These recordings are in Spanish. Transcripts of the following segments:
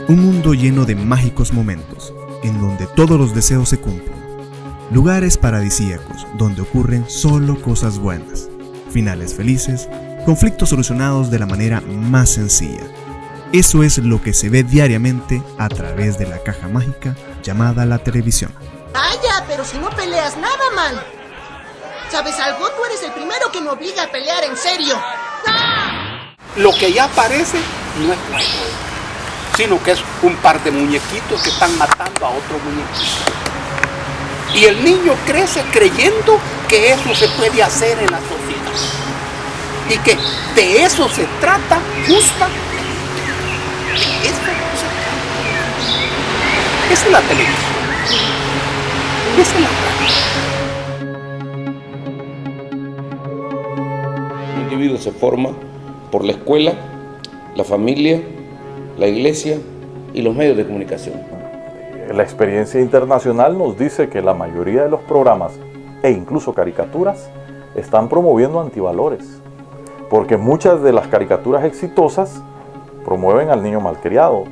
Un mundo lleno de mágicos momentos, en donde todos los deseos se cumplen. Lugares paradisíacos, donde ocurren solo cosas buenas. Finales felices, conflictos solucionados de la manera más sencilla. Eso es lo que se ve diariamente a través de la caja mágica llamada la televisión. Vaya, pero si no peleas nada mal. ¿Sabes algo? Tú eres el primero que me obliga a pelear en serio. ¡Ah! Lo que ya aparece no es juego, sino que es un par de muñequitos que están matando a otro muñequito. Y el niño crece creyendo que eso se puede hacer en la sociedad. Y que de eso se trata justamente. De eso se trata. Esa es la televisión. Esa es la radio. Un individuo se forma por la escuela, la familia, la iglesia y los medios de comunicación. La experiencia internacional nos dice que la mayoría de los programas e incluso caricaturas están promoviendo antivalores, porque muchas de las caricaturas exitosas promueven al niño malcriado,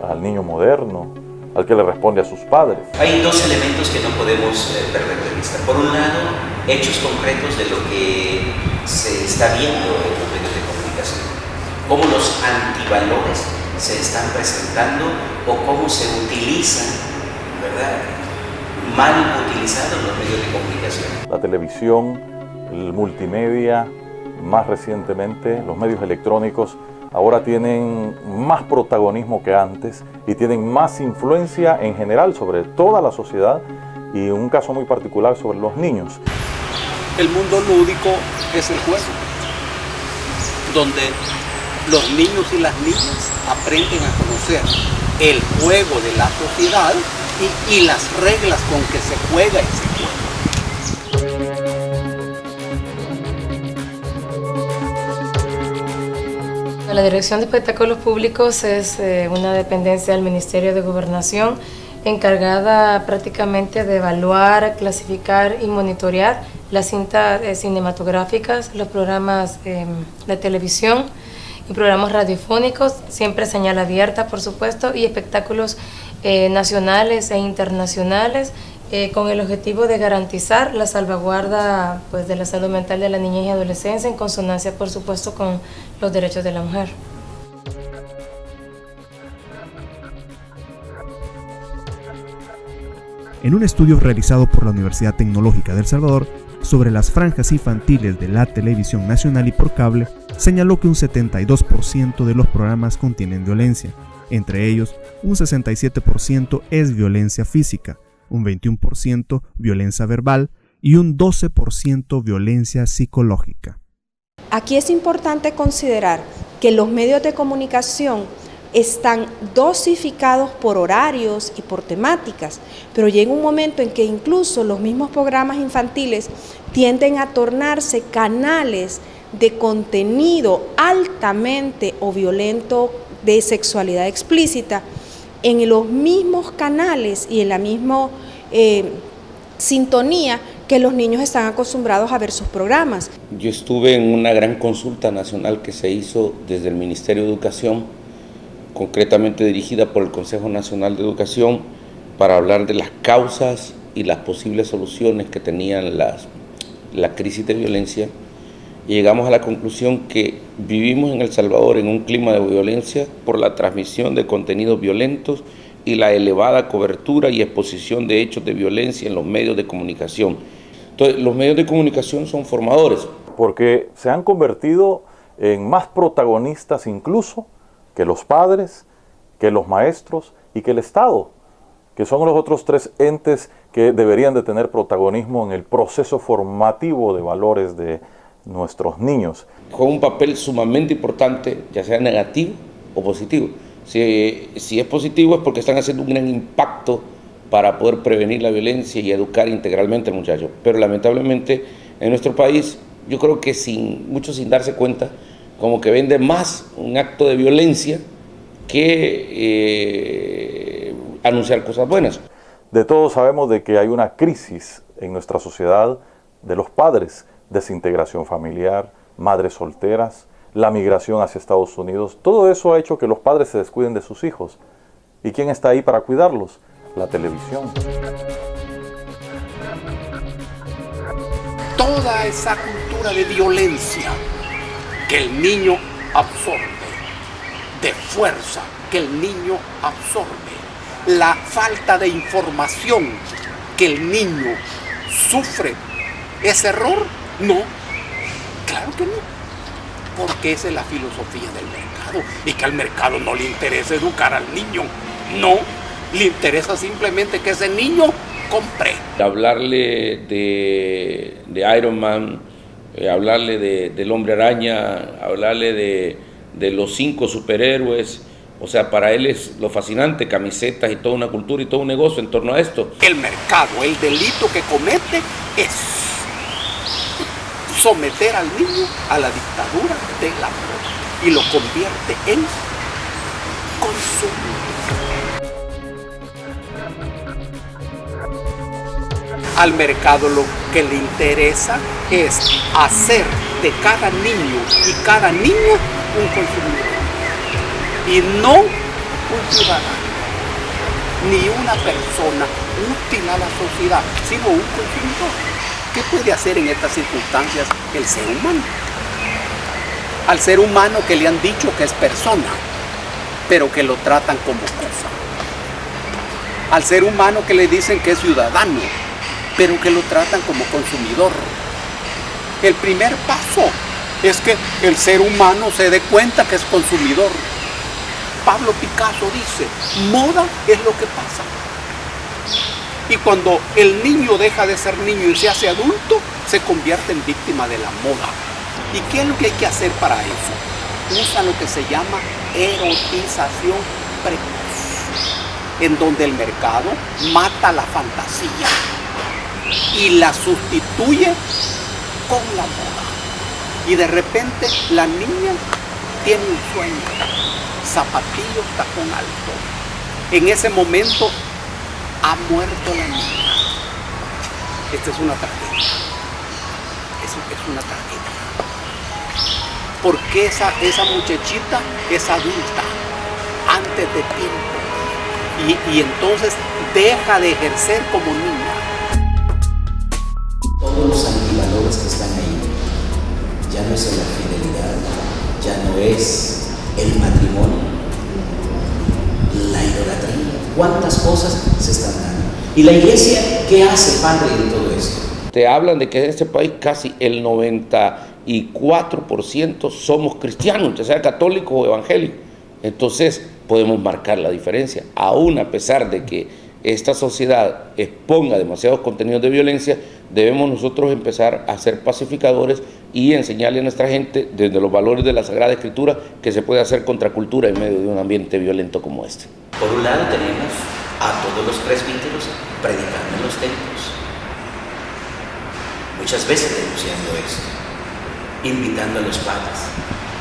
al niño moderno, al que le responde a sus padres. Hay dos elementos que no podemos perder de vista. Por un lado, hechos concretos de lo que se está viendo en los medios de comunicación. Cómo los antivalores se están presentando o cómo se utilizan, ¿verdad? Mal utilizados los medios de comunicación. La televisión, el multimedia, más recientemente los medios electrónicos, ahora tienen más protagonismo que antes y tienen más influencia en general sobre toda la sociedad y un caso muy particular sobre los niños. El mundo lúdico es el juego, donde los niños y las niñas aprenden a conocer el juego de la sociedad y las reglas con que se juega ese juego. La Dirección de Espectáculos Públicos es una dependencia del Ministerio de Gobernación encargada prácticamente de evaluar, clasificar y monitorear las cintas cinematográficas, los programas de televisión y programas radiofónicos, siempre señal abierta, por supuesto, y espectáculos nacionales e internacionales, con el objetivo de garantizar la salvaguarda pues, de la salud mental de la niñez y adolescencia, en consonancia, por supuesto, con los derechos de la mujer. En un estudio realizado por la Universidad Tecnológica de El Salvador sobre las franjas infantiles de la televisión nacional y por cable, señaló que un 72% de los programas contienen violencia. Entre ellos, un 67% es violencia física, un 21% violencia verbal y un 12% violencia psicológica. Aquí es importante considerar que los medios de comunicación están dosificados por horarios y por temáticas, pero llega un momento en que incluso los mismos programas infantiles tienden a tornarse canales de contenido altamente o violento de sexualidad explícita en los mismos canales y en la misma sintonía que los niños están acostumbrados a ver sus programas. Yo estuve en una gran consulta nacional que se hizo desde el Ministerio de Educación, concretamente dirigida por el Consejo Nacional de Educación, para hablar de las causas y las posibles soluciones que tenían la crisis de violencia. Y llegamos a la conclusión que vivimos en El Salvador en un clima de violencia por la transmisión de contenidos violentos y la elevada cobertura y exposición de hechos de violencia en los medios de comunicación. Entonces, los medios de comunicación son formadores. Porque se han convertido en más protagonistas incluso que los padres, que los maestros y que el Estado, que son los otros tres entes que deberían de tener protagonismo en el proceso formativo de valores de nuestros niños. Juega un papel sumamente importante, ya sea negativo o positivo. Si es positivo es porque están haciendo un gran impacto para poder prevenir la violencia y educar integralmente al muchacho. Pero lamentablemente en nuestro país, yo creo que muchos sin darse cuenta, como que vende más un acto de violencia que anunciar cosas buenas. De todos sabemos de que hay una crisis en nuestra sociedad de los padres, desintegración familiar, madres solteras, la migración hacia Estados Unidos. Todo eso ha hecho que los padres se descuiden de sus hijos. ¿Y quién está ahí para cuidarlos? La televisión. Toda esa cultura de violencia que el niño absorbe, de fuerza que el niño absorbe, la falta de información que el niño sufre, ¿es error? No, claro que no, porque esa es la filosofía del mercado, y que al mercado no le interesa educar al niño, no, le interesa simplemente que ese niño compre. Hablarle de Iron Man, hablarle del Hombre Araña, hablarle de los 5 superhéroes, o sea, para él es lo fascinante, camisetas y toda una cultura y todo un negocio en torno a esto. El mercado, el delito que comete es someter al niño a la dictadura de la moda y lo convierte en consumidor. Al mercado lo que le interesa es hacer de cada niño y cada niña un consumidor y no un ciudadano, ni una persona útil a la sociedad, sino un consumidor. ¿Qué puede hacer en estas circunstancias el ser humano? Al ser humano que le han dicho que es persona, pero que lo tratan como cosa. Al ser humano que le dicen que es ciudadano, pero que lo tratan como consumidor. El primer paso es que el ser humano se dé cuenta que es consumidor. Pablo Picasso dice, moda es lo que pasa. Y cuando el niño deja de ser niño y se hace adulto, se convierte en víctima de la moda. ¿Y qué es lo que hay que hacer para eso? Usa lo que se llama erotización precoz, en donde el mercado mata la fantasía y la sustituye con la moda. Y de repente la niña tiene un sueño, zapatillos tacón alto. En ese momento ha muerto la niña. Esta es una tragedia. Eso es una tragedia. Porque esa muchachita es adulta antes de tiempo. Y entonces deja de ejercer como niña. Todos los antivalores que están ahí, ya no es la fidelidad, ya no es el matrimonio, la idolatría. ¿Cuántas cosas se están dando? ¿Y la iglesia qué hace, padre, en todo esto? Te hablan de que en este país casi el 94% somos cristianos, ya sea católicos o evangélicos. Entonces podemos marcar la diferencia, aún a pesar de que esta sociedad exponga demasiados contenidos de violencia. Debemos nosotros empezar a ser pacificadores y enseñarle a nuestra gente desde los valores de la Sagrada Escritura que se puede hacer contracultura en medio de un ambiente violento como este. Por un lado tenemos a todos los presbíteros predicando en los templos, muchas veces denunciando esto, invitando a los padres.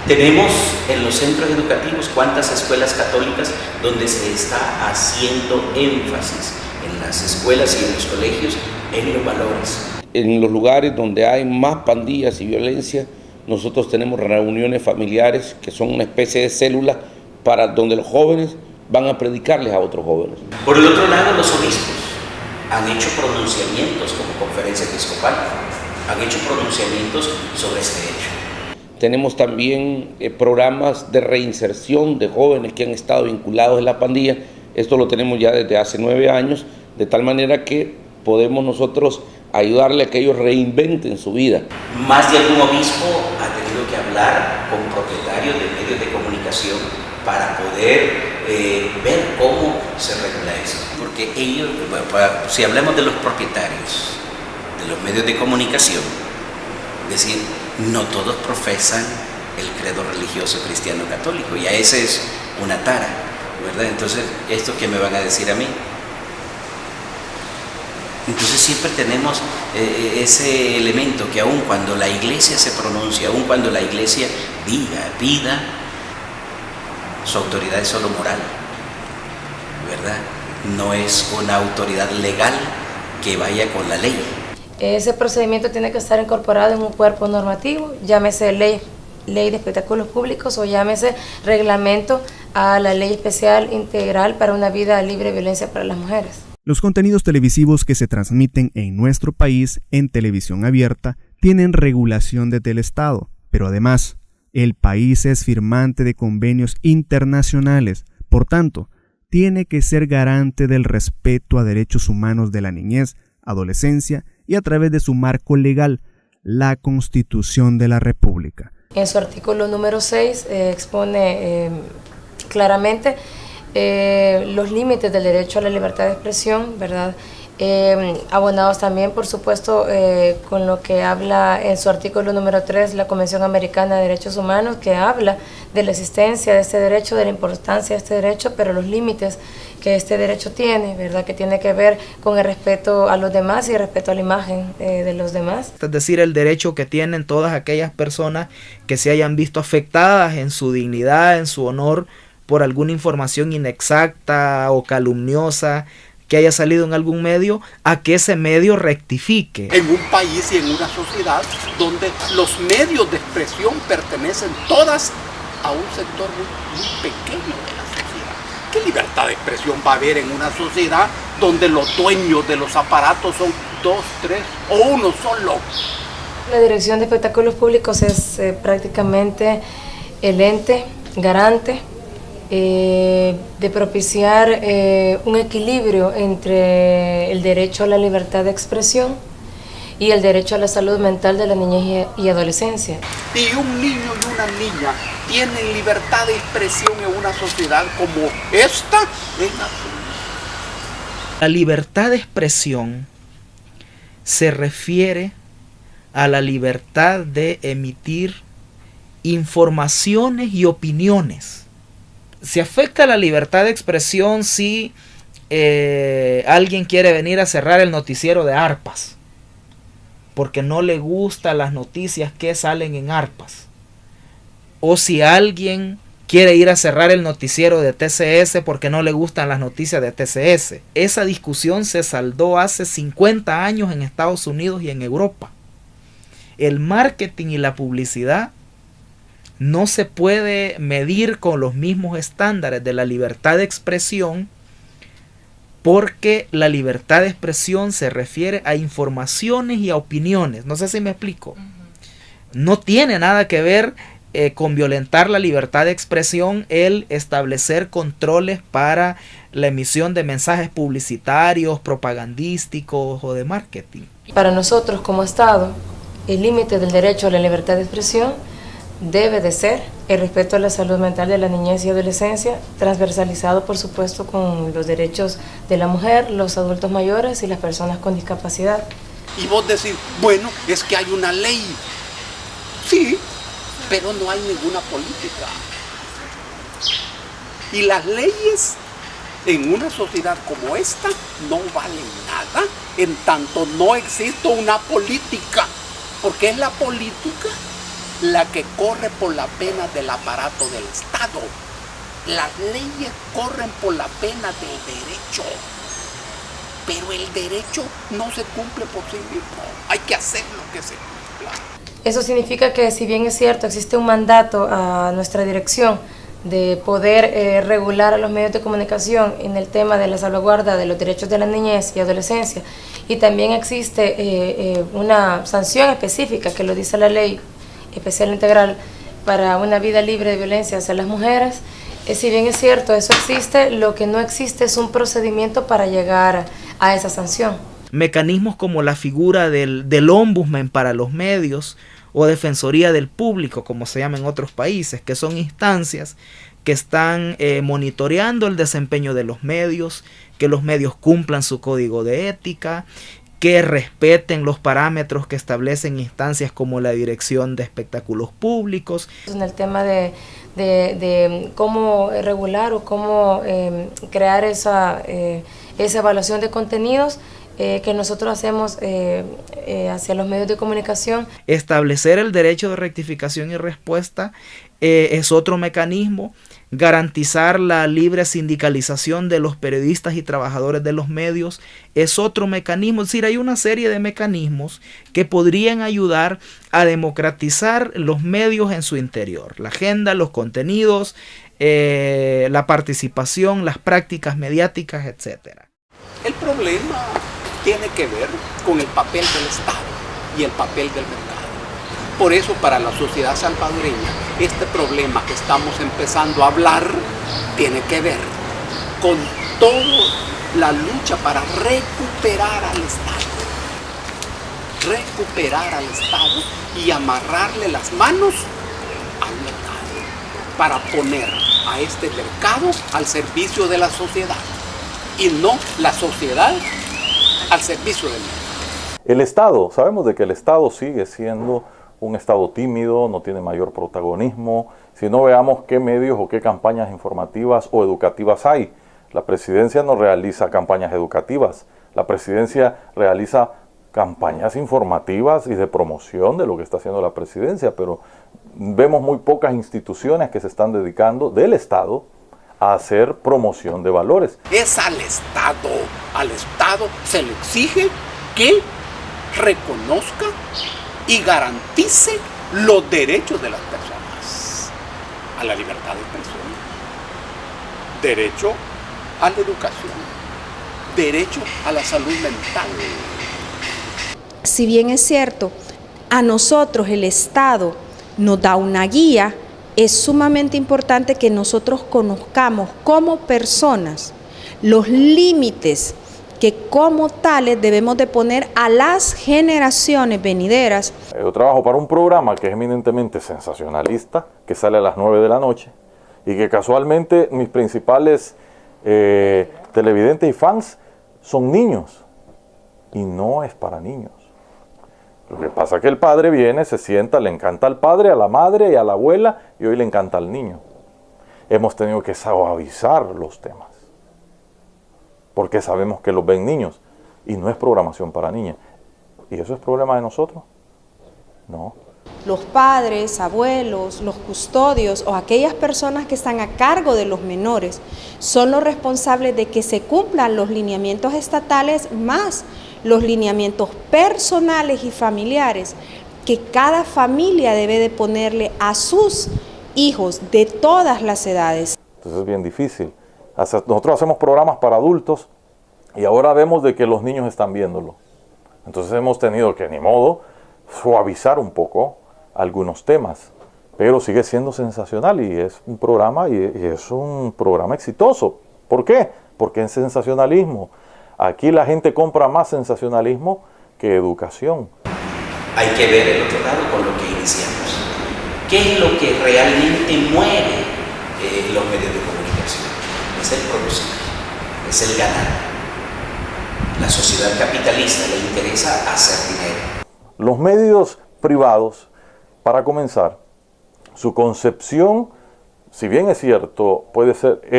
Tenemos en los centros educativos cuántas escuelas católicas donde se está haciendo énfasis en las escuelas y en los colegios en los valores. En los lugares donde hay más pandillas y violencia, nosotros tenemos reuniones familiares que son una especie de células para donde los jóvenes van a predicarles a otros jóvenes. Por el otro lado, los obispos han hecho pronunciamientos como conferencia episcopal, han hecho pronunciamientos sobre este hecho. Tenemos también programas de reinserción de jóvenes que han estado vinculados en la pandilla. Esto lo tenemos ya desde hace 9 años, de tal manera que podemos nosotros ayudarle a que ellos reinventen su vida. Más de algún obispo ha tenido que hablar con propietarios de medios de comunicación para poder ver cómo se regula eso. Porque ellos, si hablamos de los propietarios de los medios de comunicación, es decir, no todos profesan el credo religioso cristiano católico, y a ese es una tara, ¿verdad? Entonces, ¿esto qué me van a decir a mí? Entonces siempre tenemos ese elemento que aun cuando la iglesia se pronuncia, aun cuando la iglesia diga, pida, su autoridad es solo moral, ¿verdad? No es una autoridad legal que vaya con la ley. Ese procedimiento tiene que estar incorporado en un cuerpo normativo, llámese ley de espectáculos públicos o llámese reglamento a la Ley Especial Integral para una vida libre de violencia para las mujeres. Los contenidos televisivos que se transmiten en nuestro país en televisión abierta tienen regulación desde el Estado, pero además, el país es firmante de convenios internacionales, por tanto, tiene que ser garante del respeto a derechos humanos de la niñez, adolescencia y a través de su marco legal, la Constitución de la República. En su artículo número 6 expone claramente los límites del derecho a la libertad de expresión, ¿verdad? Abonados también, por supuesto, con lo que habla en su artículo número 3 la Convención Americana de Derechos Humanos, que habla de la existencia de este derecho, de la importancia de este derecho, pero los límites que este derecho tiene, ¿verdad? Que tiene que ver con el respeto a los demás y el respeto a la imagen de los demás. Es decir, el derecho que tienen todas aquellas personas que se hayan visto afectadas en su dignidad, en su honor, por alguna información inexacta o calumniosa que haya salido en algún medio, a que ese medio rectifique. En un país y en una sociedad donde los medios de expresión pertenecen todas a un sector muy pequeño de la sociedad. ¿Qué libertad de expresión va a haber en una sociedad donde los dueños de los aparatos son 2, 3 o uno solo? La Dirección de Espectáculos Públicos es prácticamente el ente garante de propiciar un equilibrio entre el derecho a la libertad de expresión y el derecho a la salud mental de la niñez y adolescencia. Y un niño y una niña tienen libertad de expresión en una sociedad como esta. La libertad de expresión se refiere a la libertad de emitir informaciones y opiniones. Se afecta la libertad de expresión si alguien quiere venir a cerrar el noticiero de Arpas porque no le gustan las noticias que salen en Arpas, o si alguien quiere ir a cerrar el noticiero de TCS porque no le gustan las noticias de TCS. Esa discusión se saldó hace 50 años en Estados Unidos y en Europa. El marketing y la publicidad no se puede medir con los mismos estándares de la libertad de expresión, porque la libertad de expresión se refiere a informaciones y a opiniones. No sé si me explico. No tiene nada que ver con violentar la libertad de expresión el establecer controles para la emisión de mensajes publicitarios, propagandísticos o de marketing. Para nosotros como Estado, el límite del derecho a la libertad de expresión debe de ser el respeto a la salud mental de la niñez y adolescencia, transversalizado por supuesto con los derechos de la mujer, los adultos mayores y las personas con discapacidad. Y vos decís, bueno, es que hay una ley. Sí, pero no hay ninguna política. Y las leyes en una sociedad como esta no valen nada en tanto no existe una política, porque es la política la que corre por la pena del aparato del Estado. Las leyes corren por la pena del derecho, pero el derecho no se cumple por sí mismo. Hay que hacer lo que se cumpla. Eso significa que, si bien es cierto, existe un mandato a nuestra dirección de poder regular a los medios de comunicación en el tema de la salvaguarda de los derechos de la niñez y adolescencia, y también existe una sanción específica que lo dice la Ley Especial Integral para una vida libre de violencia hacia las mujeres. Si bien es cierto, eso existe, lo que no existe es un procedimiento para llegar a esa sanción. Mecanismos como la figura del ombudsman para los medios o defensoría del público, como se llama en otros países, que son instancias que están monitoreando el desempeño de los medios, que los medios cumplan su código de ética, que respeten los parámetros que establecen instancias como la Dirección de Espectáculos Públicos. En el tema de cómo regular o cómo crear esa evaluación de contenidos, que nosotros hacemos hacia los medios de comunicación. Establecer el derecho de rectificación y respuesta es otro mecanismo. Garantizar la libre sindicalización de los periodistas y trabajadores de los medios es otro mecanismo. Es decir, hay una serie de mecanismos que podrían ayudar a democratizar los medios en su interior. La agenda, los contenidos, la participación, las prácticas mediáticas, etc. El problema tiene que ver con el papel del Estado y el papel del mercado. Por eso, para la sociedad salvadoreña, este problema que estamos empezando a hablar tiene que ver con toda la lucha para recuperar al Estado. Recuperar al Estado y amarrarle las manos al mercado para poner a este mercado al servicio de la sociedad y no la sociedad al servicio del mercado. El Estado, sabemos de que el Estado sigue siendo un Estado tímido, no tiene mayor protagonismo. Si no, veamos qué medios o qué campañas informativas o educativas hay. La presidencia no realiza campañas educativas, la presidencia realiza campañas informativas y de promoción de lo que está haciendo la presidencia, pero vemos muy pocas instituciones que se están dedicando del Estado a hacer promoción de valores. Es al Estado se le exige que reconozca y garantice los derechos de las personas a la libertad de expresión, derecho a la educación, derecho a la salud mental. Si bien es cierto, a nosotros el Estado nos da una guía, es sumamente importante que nosotros conozcamos como personas los límites que como tales debemos de poner a las generaciones venideras. Yo trabajo para un programa que es eminentemente sensacionalista, que sale a las 9 de la noche y que casualmente mis principales televidentes y fans son niños y no es para niños. Lo que pasa es que el padre viene, se sienta, le encanta al padre, a la madre y a la abuela y hoy le encanta al niño. Hemos tenido que suavizar los temas porque sabemos que los ven niños y no es programación para niñas. ¿Y eso es problema de nosotros? No. Los padres, abuelos, los custodios o aquellas personas que están a cargo de los menores son los responsables de que se cumplan los lineamientos estatales más los lineamientos personales y familiares que cada familia debe de ponerle a sus hijos de todas las edades. Entonces es bien difícil. Nosotros hacemos programas para adultos y ahora vemos de que los niños están viéndolo. Entonces hemos tenido que, ni modo, suavizar un poco algunos temas, pero sigue siendo sensacional y es un programa exitoso. ¿Por qué? Porque es sensacionalismo. Aquí la gente compra más sensacionalismo que educación. Hay que ver el otro lado con lo que iniciamos. ¿Qué es lo que realmente mueve los medios de comunicación? Es el producir, es el ganar. La sociedad capitalista le interesa hacer dinero. Los medios privados, para comenzar, su concepción, si bien es cierto,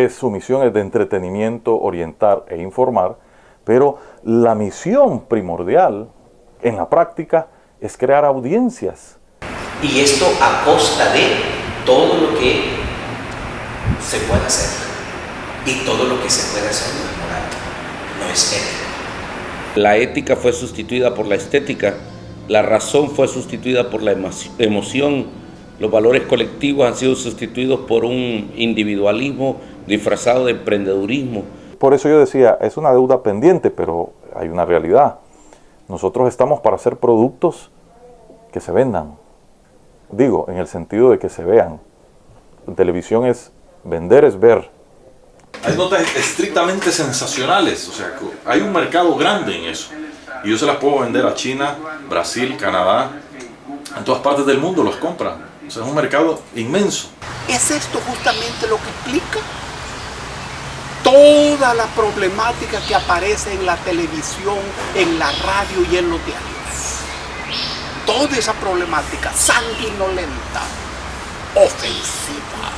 su misión es de entretenimiento, orientar e informar, pero la misión primordial en la práctica es crear audiencias. Y esto a costa de todo lo que se puede hacer. Y todo lo que se puede hacer no es moral, no es ético. La ética fue sustituida por la estética, la razón fue sustituida por la emoción, los valores colectivos han sido sustituidos por un individualismo disfrazado de emprendedurismo. Por eso yo decía, es una deuda pendiente, pero hay una realidad. Nosotros estamos para hacer productos que se vendan. Digo, en el sentido de que se vean. En televisión es vender, es ver. Hay notas estrictamente sensacionales, o sea, hay un mercado grande en eso. Y yo se las puedo vender a China, Brasil, Canadá, en todas partes del mundo los compran. O sea, es un mercado inmenso. ¿Es esto justamente lo que explica toda la problemática que aparece en la televisión, en la radio y en los diarios? Toda esa problemática sanguinolenta, ofensiva,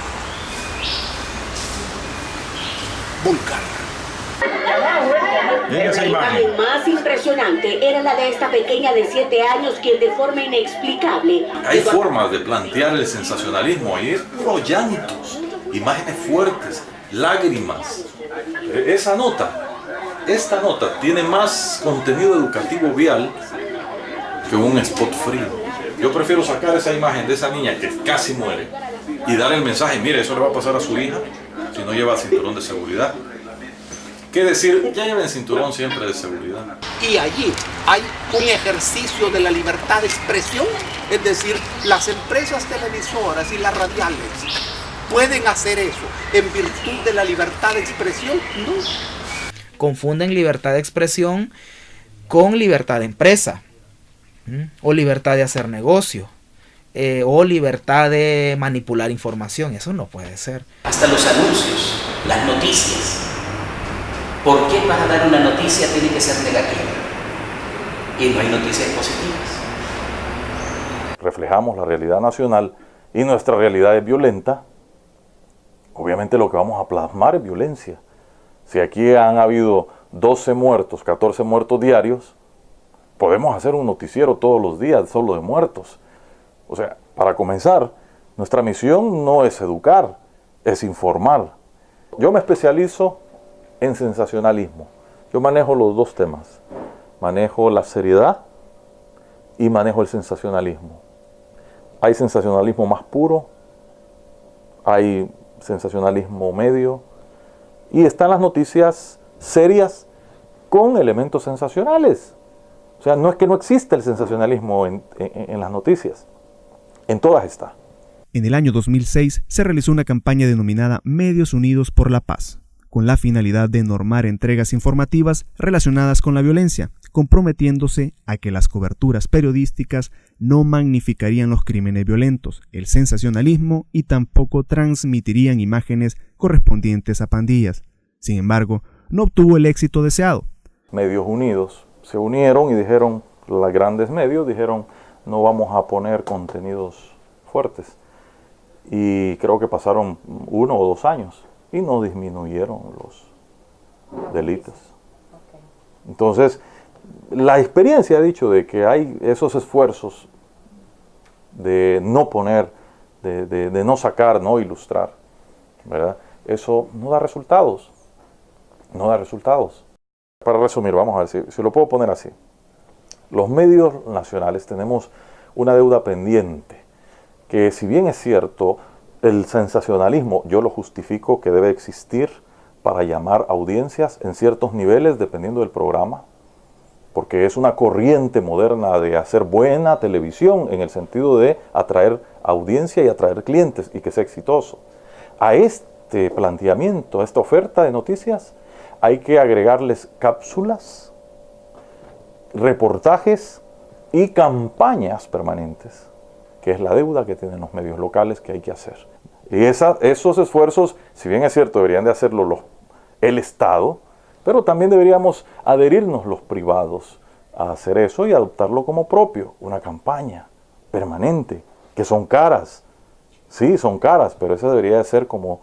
vulgar. Miren esa La imagen. imagen más impresionante era la de esta pequeña de 7 años quien de forma inexplicable... Hay formas de plantear el sensacionalismo ahí, es puro llantos, imágenes fuertes, lágrimas. Esta nota tiene más contenido educativo vial que un spot frío. Yo prefiero sacar esa imagen de esa niña que casi muere y dar el mensaje, mire, eso le va a pasar a su hija si no lleva cinturón de seguridad. ¿Qué decir? Ya lleven cinturón siempre de seguridad. Y allí hay un ejercicio de la libertad de expresión, es decir, las empresas televisoras y las radiales pueden hacer eso en virtud de la libertad de expresión. No. Confunden libertad de expresión con libertad de empresa, o libertad de hacer negocio, o libertad de manipular información. Eso no puede ser. Hasta los anuncios, las noticias. ¿Por qué para dar una noticia tiene que ser negativa? Y no hay noticias positivas. Reflejamos la realidad nacional y nuestra realidad es violenta. Obviamente lo que vamos a plasmar es violencia. Si aquí han habido 12 muertos, 14 muertos diarios, podemos hacer un noticiero todos los días solo de muertos. O sea, para comenzar, nuestra misión no es educar, es informar. Yo me especializo en sensacionalismo. Yo manejo los dos temas. Manejo la seriedad y manejo el sensacionalismo. Hay sensacionalismo más puro, hay sensacionalismo medio, y están las noticias serias con elementos sensacionales. O sea, no es que no exista el sensacionalismo en las noticias. En todas está. En el año 2006 se realizó una campaña denominada Medios Unidos por la Paz, con la finalidad de normar entregas informativas relacionadas con la violencia, comprometiéndose a que las coberturas periodísticas no magnificarían los crímenes violentos, el sensacionalismo y tampoco transmitirían imágenes correspondientes a pandillas. Sin embargo, no obtuvo el éxito deseado. Medios Unidos se unieron y dijeron, los grandes medios dijeron, no vamos a poner contenidos fuertes. Y creo que pasaron 1 o 2 años y no disminuyeron los delitos. Entonces, la experiencia ha dicho de que hay esos esfuerzos de no poner, de no sacar, no ilustrar, ¿verdad? Eso no da resultados. No da resultados. Para resumir, vamos a ver si lo puedo poner así. Los medios nacionales tenemos una deuda pendiente, que si bien es cierto, el sensacionalismo yo lo justifico que debe existir para llamar audiencias en ciertos niveles dependiendo del programa, porque es una corriente moderna de hacer buena televisión en el sentido de atraer audiencia y atraer clientes y que sea exitoso. A este planteamiento, a esta oferta de noticias, hay que agregarles cápsulas, reportajes y campañas permanentes, que es la deuda que tienen los medios locales que hay que hacer. Y esos esfuerzos, si bien es cierto, deberían de hacerlo el Estado, pero también deberíamos adherirnos los privados a hacer eso y adoptarlo como propio, una campaña permanente, que son caras, sí, son caras, pero esa debería de ser como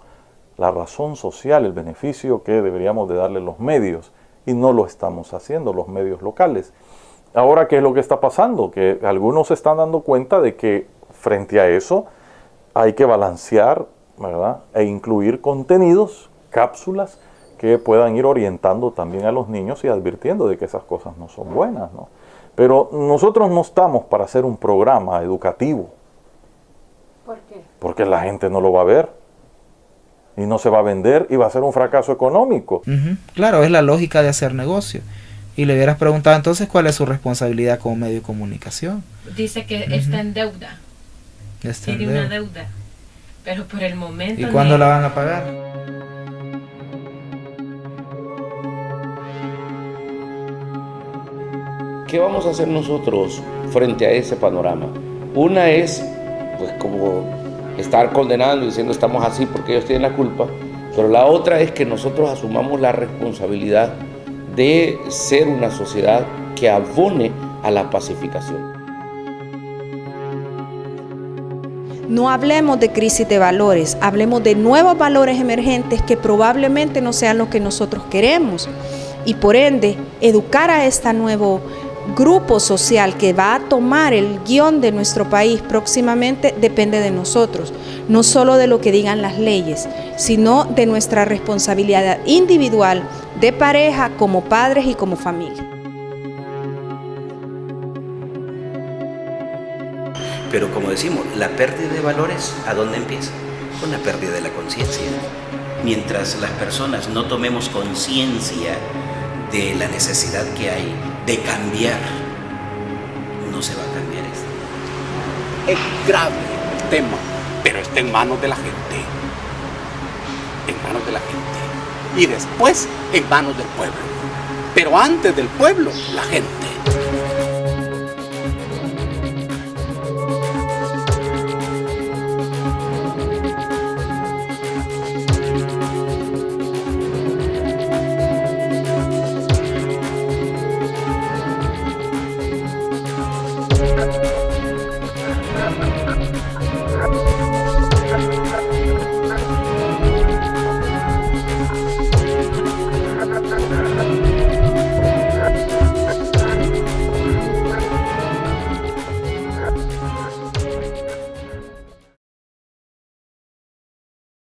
la razón social, el beneficio que deberíamos de darle los medios, y no lo estamos haciendo los medios locales. Ahora, ¿qué es lo que está pasando? Que algunos se están dando cuenta de que frente a eso hay que balancear, ¿verdad? E incluir contenidos, cápsulas, que puedan ir orientando también a los niños y advirtiendo de que esas cosas no son buenas, ¿no? Pero nosotros no estamos para hacer un programa educativo. ¿Por qué? Porque la gente no lo va a ver y no se va a vender y va a ser un fracaso económico. Claro, es la lógica de hacer negocio. Y le hubieras preguntado entonces cuál es su responsabilidad como medio de comunicación. Dice que está en deuda. Tiene una deuda. Pero por el momento... ¿Y cuándo la van a pagar? ¿Qué vamos a hacer nosotros frente a ese panorama? Una es, pues, como estar condenando y diciendo estamos así porque ellos tienen la culpa, pero la otra es que nosotros asumamos la responsabilidad de ser una sociedad que abone a la pacificación. No hablemos de crisis de valores, hablemos de nuevos valores emergentes que probablemente no sean los que nosotros queremos. y por ende educar a este nuevo grupo social que va a tomar el guión de nuestro país próximamente depende de nosotros, no solo de lo que digan las leyes, sino de nuestra responsabilidad individual de pareja, como padres y como familia. Pero como decimos, la pérdida de valores, ¿a dónde empieza? Con la pérdida de la conciencia. Mientras las personas no tomemos conciencia de la necesidad que hay de cambiar, no se va a cambiar esto. Es grave el tema, pero está en manos de la gente. En manos de la gente. Y después en manos del pueblo. Pero antes del pueblo, la gente.